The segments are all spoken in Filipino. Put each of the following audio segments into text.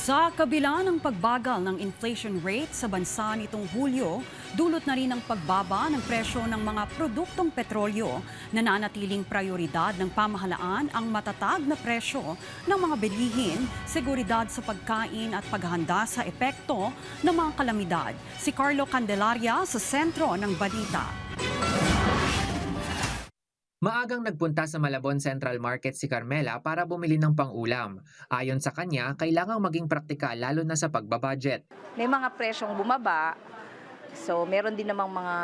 Sa kabila ng pagbagal ng inflation rate sa bansa nitong Hulyo, dulot na rin ang pagbaba ng presyo ng mga produktong petrolyo. Nananatiling prioridad ng pamahalaan ang matatag na presyo ng mga bilihin, seguridad sa pagkain at paghahanda sa epekto ng mga kalamidad. Si Carlo Candelaria sa sentro ng balita. Maagang nagpunta sa Malabon Central Market si Carmela para bumili ng pang-ulam. Ayon sa kanya, kailangang maging praktikal lalo na sa pagbabudget. May mga presyong bumaba, so meron din namang mga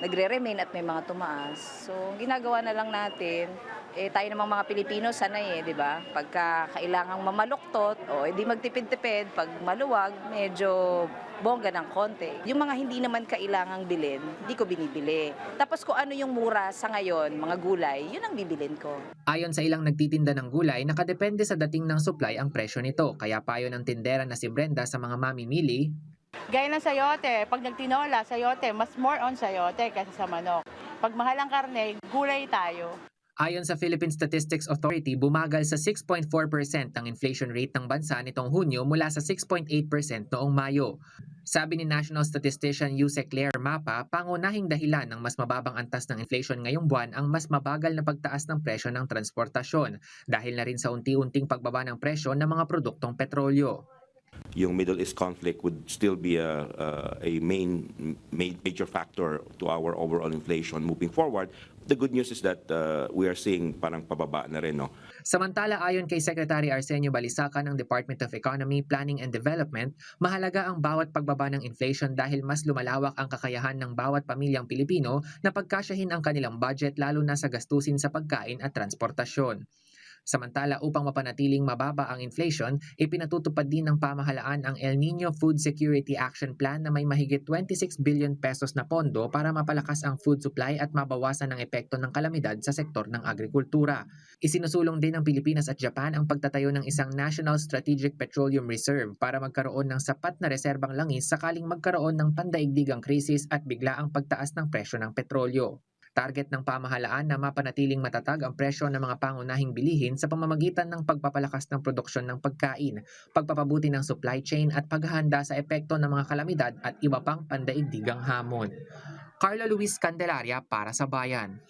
nagre-remain at may mga tumaas. So ginagawa na lang natin, tayo namang mga Pilipino sanay di ba? Pagka kailangang mamaluktot, di magtipid-tipid. Pag maluwag, medyo bongga ng konti. Yung mga hindi naman kailangang bilhin, hindi ko binibili. Tapos kung ano yung mura sa ngayon, mga gulay, yun ang bibilin ko. Ayon sa ilang nagtitinda ng gulay, nakadepende sa dating ng supply ang presyo nito. Kaya payo ng tindera na si Brenda sa mga mamimili, gaya ng sayote, pag nagtinola, sayote, mas more on sayote kaysa sa manok. Pag mahal ang karne, gulay tayo. ayon sa Philippine Statistics Authority, bumagal sa 6.4% ang inflation rate ng bansa nitong Hunyo mula sa 6.8% noong Mayo. Sabi ni National Statistician Yuse Claire Mapa, pangunahing dahilan ng mas mababang antas ng inflation ngayong buwan ang mas mabagal na pagtaas ng presyo ng transportasyon dahil na rin sa unti-unting pagbaba ng presyo ng mga produktong petrolyo. Yung Middle East conflict would still be a major factor to our overall inflation moving forward. The good news is that we are seeing parang pababa na rin, no? Samantala, ayon kay Secretary Arsenio Balisacan ng Department of Economy, Planning and Development, mahalaga ang bawat pagbaba ng inflation dahil mas lumalawak ang kakayahan ng bawat pamilyang Pilipino na pagkasyahin ang kanilang budget lalo na sa gastusin sa pagkain at transportasyon. Samantala, upang mapanatiling mababa ang inflation, ipinatutupad din ng pamahalaan ang El Nino Food Security Action Plan na may mahigit 26 billion pesos na pondo para mapalakas ang food supply at mabawasan ang epekto ng kalamidad sa sektor ng agrikultura. Isinusulong din ng Pilipinas at Japan ang pagtatayo ng isang National Strategic Petroleum Reserve para magkaroon ng sapat na reserbang langis sakaling magkaroon ng pandaigdigang krisis at bigla ang pagtaas ng presyo ng petrolyo. Target ng pamahalaan na mapanatiling matatag ang presyo ng mga pangunahing bilihin sa pamamagitan ng pagpapalakas ng produksyon ng pagkain, pagpapabuti ng supply chain at paghahanda sa epekto ng mga kalamidad at iba pang pandaigdigang hamon. Carlo Luis Candelaria para sa Bayan.